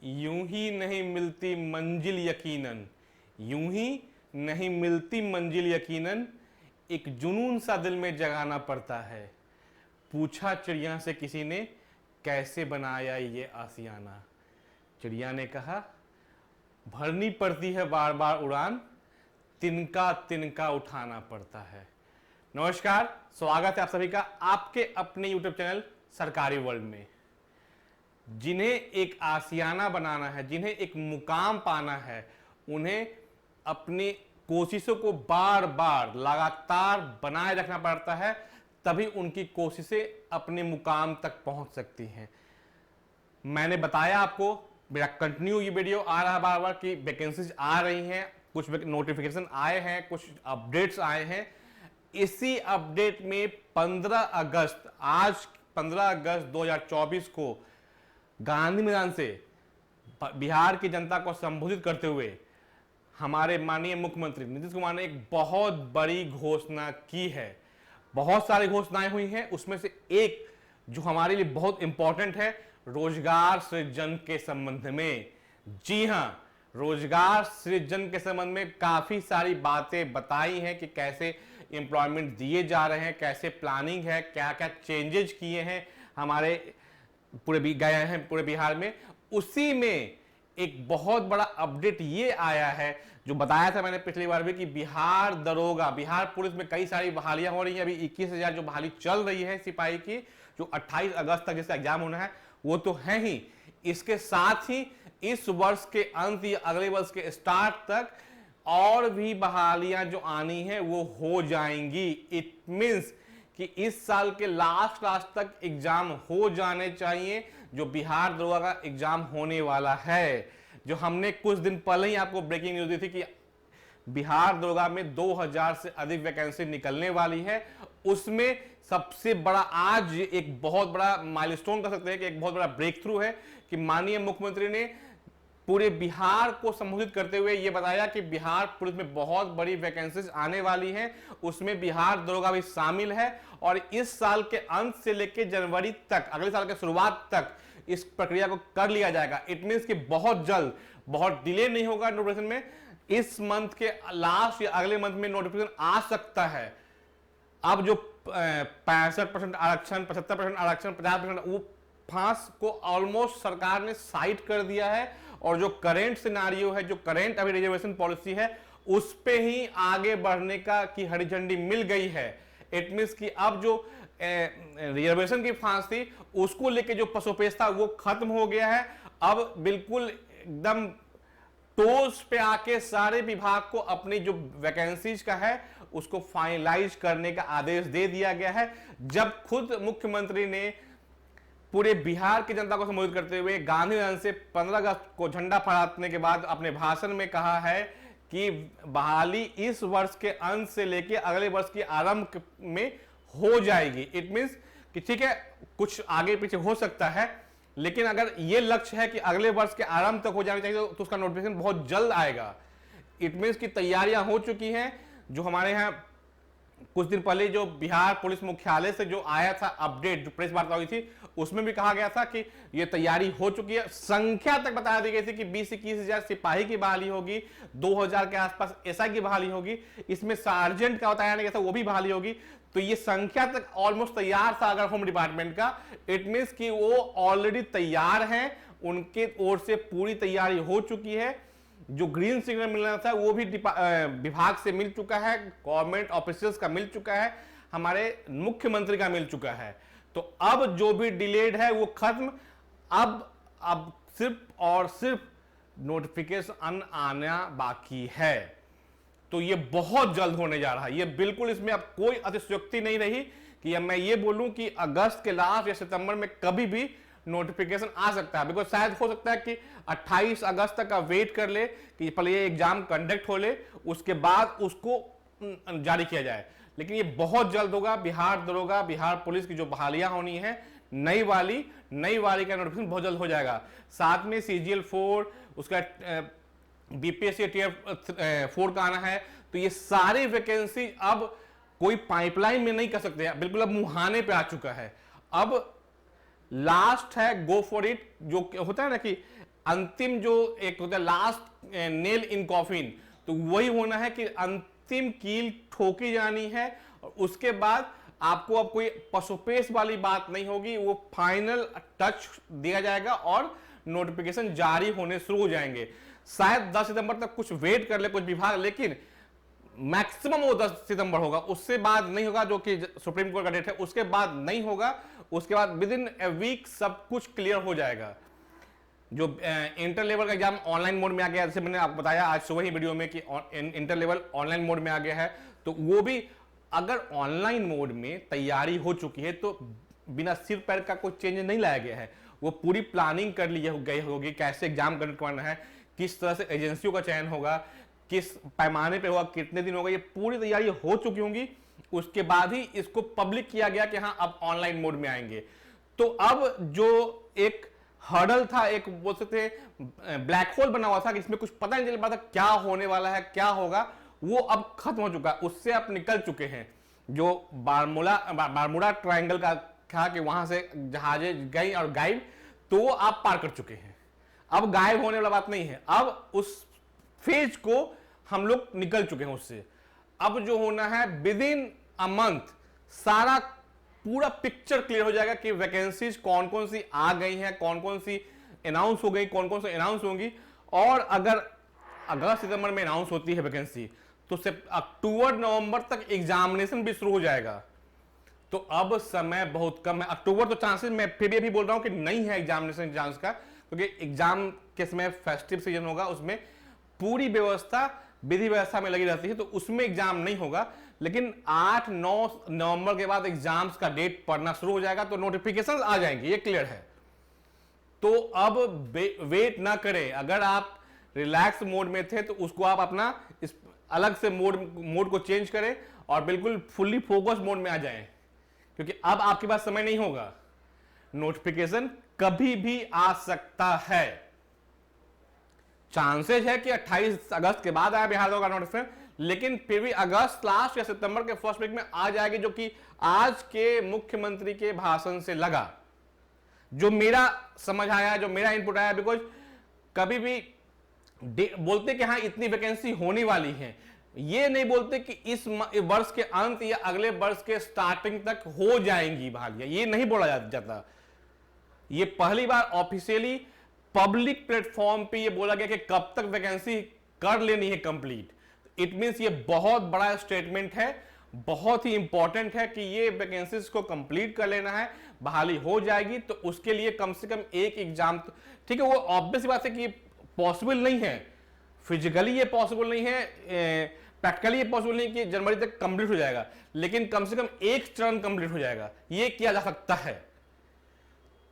यूं ही नहीं मिलती मंजिल यकीनन, यूं ही नहीं मिलती मंजिल यकीनन, एक जुनून सा दिल में जगाना पड़ता है। पूछा चिड़िया से किसी ने, कैसे बनाया ये आसियाना। चिड़िया ने कहा, भरनी पड़ती है बार बार उड़ान, तिनका तिनका उठाना पड़ता है। नमस्कार, स्वागत है आप सभी का आपके अपने YouTube चैनल सरकारी वर्ल्ड में। जिन्हें एक आसियाना बनाना है, जिन्हें एक मुकाम पाना है, उन्हें अपनी कोशिशों को बार बार लगातार बनाए रखना पड़ता है, तभी उनकी कोशिशें अपने मुकाम तक पहुंच सकती हैं। मैंने बताया आपको, मेरा कंटिन्यू ये वीडियो आ रहा है बार बार कि वैकेंसीज आ रही हैं, कुछ नोटिफिकेशन आए हैं, कुछ अपडेट्स आए हैं। इसी अपडेट में 15 अगस्त, आज 15 अगस्त 2024 को गांधी मैदान से बिहार की जनता को संबोधित करते हुए हमारे माननीय मुख्यमंत्री नीतीश कुमार ने एक बहुत बड़ी घोषणा की है। बहुत सारी घोषणाएं हुई हैं, उसमें से एक जो हमारे लिए बहुत इंपॉर्टेंट है, रोजगार सृजन के संबंध में। जी हां, रोजगार सृजन के संबंध में काफी सारी बातें बताई हैं कि कैसे एम्प्लॉयमेंट दिए जा रहे हैं, कैसे प्लानिंग है, क्या क्या चेंजेस किए हैं हमारे पूरे बिहार में। उसी में एक बहुत बड़ा अपडेट ये आया है, जो बताया था मैंने पिछली बार भी, कि बिहार दरोगा, बिहार पुलिस में कई सारी बहालियां हो रही हैं। अभी 21,000 जो बहाली चल रही है सिपाही की, जो 28 अगस्त तक इसका एग्जाम होना है, वो तो है ही। इसके साथ ही इस वर्ष के अंत या अगले वर्ष के स्टार्ट तक और भी बहालियां जो आनी है वो हो जाएंगी। इट मींस कि इस साल के लास्ट तक एग्जाम हो जाने चाहिए, जो बिहार दरोगा का एग्जाम होने वाला है। जो हमने कुछ दिन पहले ही आपको ब्रेकिंग न्यूज दी थी कि बिहार दरोगा में 2000 से अधिक वैकेंसी निकलने वाली है। उसमें सबसे बड़ा आज एक बहुत बड़ा माइलस्टोन कर सकते हैं कि एक बहुत बड़ा ब्रेक थ्रू है कि माननीय मुख्यमंत्री ने पूरे बिहार को संबोधित करते हुए यह बताया कि बिहार पुलिस में बहुत बड़ी वैकेंसीज आने वाली हैं, उसमें बिहार दरोगा भी शामिल है। और इस साल के अंत से लेकर जनवरी तक, अगले साल के शुरुआत तक इस प्रक्रिया को कर लिया जाएगा। इट मींस कि बहुत जल्द, बहुत डिले नहीं होगा नोटिफिकेशन में। इस मंथ के लास्ट या अगले मंथ में नोटिफिकेशन आ सकता है। अब जो 65% आरक्षण, 75% आरक्षण, 50%, वो फांस को ऑलमोस्ट सरकार ने साइड कर दिया है। और जो करंट सिनारियो है, जो करंट अभी रिजर्वेशन पॉलिसी है, उस पे ही आगे बढ़ने का की हरी झंडी मिल गई है। इट मींस कि अब जो रिजर्वेशन की फांस थी, उसको लेके जो पसोपेश था वो खत्म हो गया है। अब बिल्कुल एकदम टोस पे आके सारे विभाग को अपनी जो वैकेंसीज का है उसको फाइनलाइज करने का आदेश दे दिया गया है। जब खुद मुख्यमंत्री ने पूरे बिहार की जनता को संबोधित करते हुए गांधी मैदान से 15 अगस्त को झंडा फहराने के बाद अपने भाषण में कहा है कि बहाली इस वर्ष के अंत से लेकर अगले वर्ष के आरंभ में हो जाएगी। इट मींस कि ठीक है, कुछ आगे पीछे हो सकता है, लेकिन अगर यह लक्ष्य है कि अगले वर्ष के आरंभ तक हो जाना चाहिए तो उसका नोटिफिकेशन बहुत जल्द आएगा। इट मींस की तैयारियां हो चुकी हैं। जो हमारे यहाँ कुछ दिन पहले जो बिहार पुलिस मुख्यालय से जो आया था अपडेट, जो प्रेस वार्ता हुई थी, उसमें भी कहा गया था कि यह तैयारी हो चुकी है। संख्या तक बता दी गई थी कि 20-21,000 सिपाही की बहाली होगी, 2000 के आसपास एसआई की बहाली होगी, इसमें सार्जेंट का बताया गया था वो भी बहाली होगी। तो ये संख्या तक ऑलमोस्ट तैयार था अगर होम डिपार्टमेंट का। इट मींस कि वो ऑलरेडी तैयार हैं, उनके ओर से पूरी तैयारी हो चुकी है। जो ग्रीन सिग्नल मिलना था वो भी विभाग से मिल चुका है, गवर्नमेंट ऑफिशियल्स का मिल चुका है, हमारे मुख्यमंत्री का मिल चुका है। तो अब जो भी डिलेड है वो खत्म। अब सिर्फ और सिर्फ नोटिफिकेशन आना बाकी है। तो ये बहुत जल्द होने जा रहा है। ये बिल्कुल, इसमें अब कोई अतिशयोक्ति नहीं रही कि अब मैं ये बोलूं कि अगस्त के लास्ट या सितंबर में कभी भी नोटिफिकेशन आ सकता है। बिकॉज शायद हो सकता है कि 28 अगस्त तक का वेट कर ले कि पहले ये एग्जाम कंडक्ट हो ले, उसके बाद उसको जारी किया जाए। लेकिन ये बहुत जल्द होगा। बिहार दरोगा, बिहार पुलिस की जो बहालियां होनी है, नई वाली का नोटिफिकेशन बहुत जल्द हो जाएगा। साथ में CGL 4, उसका BPSC Tier 4 का आना है। तो ये सारी वैकेंसी अब कोई पाइपलाइन में नहीं कर सकते, बिल्कुल अब मुहाने पे आ चुका है। अब लास्ट है गो फॉर इट, जो होता है ना कि अंतिम जो एक होता है लास्ट नेल इन कॉफिन, तो वही होना है कि अंतिम कील ठोकी जानी है। और उसके बाद आपको अब कोई पशुपेश वाली बात नहीं होगी, वो फाइनल टच दिया जाएगा और नोटिफिकेशन जारी होने शुरू हो जाएंगे। शायद 10 सितंबर तक कुछ वेट कर ले कुछ विभाग, लेकिन मैक्सिमम वो 10 सितंबर होगा, उससे बाद नहीं होगा, जो कि सुप्रीम कोर्ट का डेट है उसके बाद नहीं होगा। उसके बाद विद इन ए वीक सब कुछ क्लियर हो जाएगा। जो इंटर लेवल का एग्जाम ऑनलाइन मोड में आ गया, जैसे मैंने आपको बताया आज सुबह ही वीडियो में कि इंटर लेवल ऑनलाइन मोड में आ गया है, तो वो भी अगर ऑनलाइन मोड में तैयारी हो चुकी है तो बिना सिर पैर का कोई चेंज नहीं लाया गया है। वो पूरी प्लानिंग कर ली गई होगी, कैसे एग्जाम कंडक्ट करना है, किस तरह से एजेंसियों का चयन होगा, किस पैमाने पे होगा, कितने दिन होगा, ये पूरी तैयारी हो चुकी होंगी। उसके बाद ही इसको पब्लिक किया गया कि हाँ अब ऑनलाइन मोड में आएंगे। तो अब जो एक हर्डल था, एक बोल सकते हैं ब्लैक होल बना हुआ था कि इसमें कुछ पता नहीं चल पा था क्या होने वाला है, क्या होगा, वो अब खत्म हो चुका है, उससे आप निकल चुके हैं। जो बारमूडा ट्रायंगल का था कि वहां से जहाजें गई और गायब, तो वो आप पार कर चुके हैं। अब गायब होने वाला बात नहीं है, अब उस फेज को हम लोग निकल चुके हैं उससे। अब जो होना है विद इन अ मंथ सारा पूरा पिक्चर क्लियर हो जाएगा कि वैकेंसीज कौन कौन सी आ गई हैं, कौन कौन सी अनाउंस हो गई, कौन कौन सी अनाउंस होंगी। और अगर अगस्त सितंबर में अनाउंस होती है वैकेंसी, तो अक्टूबर नवंबर तक एग्जामिनेशन भी शुरू हो जाएगा। तो अब समय बहुत कम है। अक्टूबर तो चांसेस, मैं फिर भी अभी बोल रहा हूं कि नहीं है एग्जामिनेशन चांस का, क्योंकि एग्जाम के समय फेस्टिव सीजन होगा, उसमें पूरी व्यवस्था विधि व्यवस्था में लगी रहती है, तो उसमें एग्जाम नहीं होगा। लेकिन 8-9 नवंबर के बाद एग्जाम्स का डेट पड़ना शुरू हो जाएगा, तो नोटिफिकेशन आ जाएंगे, ये क्लियर है। तो अब वेट ना करें। अगर आप रिलैक्स मोड में थे तो उसको आप अपना इस अलग से मोड को चेंज करें और बिल्कुल फुल्ली फोकस मोड में आ जाएं, क्योंकि अब आपके पास समय नहीं होगा। नोटिफिकेशन कभी भी आ सकता है। चांसेस है कि 28 अगस्त के बाद आया बिहार का नोटिफिकेशन, लेकिन फिर भी अगस्त लास्ट या सितंबर के फर्स्ट वीक में आ जाएगी, जो कि आज के मुख्यमंत्री के भाषण से लगा, जो मेरा समझ आया, जो मेरा इनपुट आया। बिकॉज कभी भी बोलते कि हाँ इतनी वैकेंसी होने वाली है, ये नहीं बोलते कि इस वर्ष के अंत या अगले वर्ष के स्टार्टिंग तक हो जाएंगी बहालियां, ये नहीं बोला जाता। ये पहली बार ऑफिशियली पब्लिक प्लेटफॉर्म पे ये बोला गया कि कब तक वैकेंसी कर लेनी है कंप्लीट। इट मींस ये बहुत बड़ा स्टेटमेंट है, बहुत ही इंपॉर्टेंट है कि ये वैकेंसीज को कंप्लीट कर लेना है, बहाली हो जाएगी। तो उसके लिए कम से कम एक एग्जाम, ठीक है, वो ऑब्वियस बात है कि पॉसिबल नहीं है, फिजिकली ये पॉसिबल नहीं है, प्रैक्टिकली ये पॉसिबल नहीं कि जनवरी तक कंप्लीट हो जाएगा, लेकिन कम से कम एक टर्म कंप्लीट हो जाएगा, ये किया जा सकता है।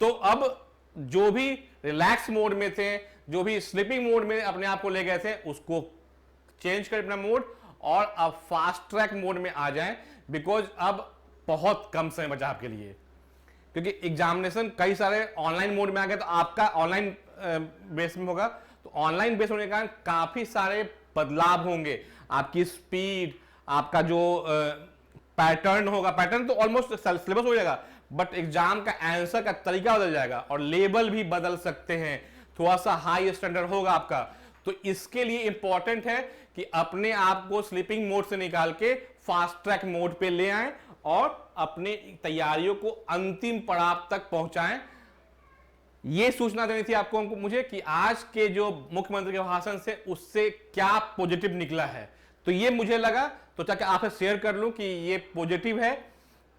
तो अब जो भी रिलैक्स मोड में थे, जो भी स्लीपिंग मोड में अपने आप को ले गए थे, उसको चेंज कर अपना मोड और अब फास्ट ट्रैक मोड में आ जाएं, बिकॉज अब बहुत कम समय बचा आपके लिए। क्योंकि एग्जामिनेशन कई सारे ऑनलाइन मोड में आ गए, तो आपका ऑनलाइन बेस में होगा, तो ऑनलाइन बेस होने के कारण काफी सारे बदलाव होंगे। आपकी स्पीड, आपका जो पैटर्न होगा, पैटर्न तो ऑलमोस्ट सिलेबस हो जाएगा, बट एग्जाम का आंसर का तरीका बदल जाएगा और लेवल भी बदल सकते हैं, थोड़ा सा हाई स्टैंडर्ड होगा आपका। तो इसके लिए इंपॉर्टेंट है कि अपने आप को स्लीपिंग मोड से निकाल के फास्ट ट्रैक मोड पे ले आएं और अपने तैयारियों को अंतिम पड़ाव तक पहुंचाएं। ये सूचना देनी थी आपको मुझे कि आज के जो मुख्यमंत्री के भाषण से उससे क्या पॉजिटिव निकला है। तो ये मुझे लगा, तो चाहे आपसे शेयर कर लूं कि ये पॉजिटिव है।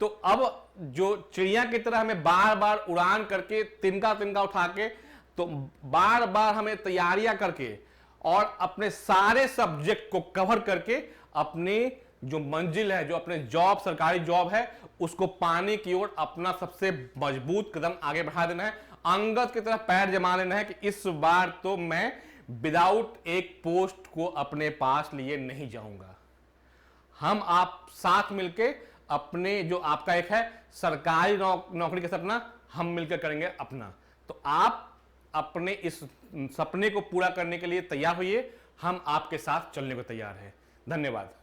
तो अब जो चिड़िया की तरह हमें बार बार उड़ान करके तिनका तिनका उठा के, तो बार बार हमें तैयारियां करके और अपने सारे सब्जेक्ट को कवर करके अपने जो मंजिल है, जो अपने जॉब, सरकारी जॉब है, उसको पाने की ओर अपना सबसे मजबूत कदम आगे बढ़ा देना है। अंगद की तरह पैर जमा लेना है कि इस बार तो मैं विदाउट एक पोस्ट को अपने पास लिए नहीं जाऊंगा। हम आप साथ मिलके अपने जो आपका एक है सरकारी नौकरी का सपना, हम मिलकर करेंगे अपना। तो आप अपने इस सपने को पूरा करने के लिए तैयार होइए, हम आपके साथ चलने को तैयार हैं। धन्यवाद।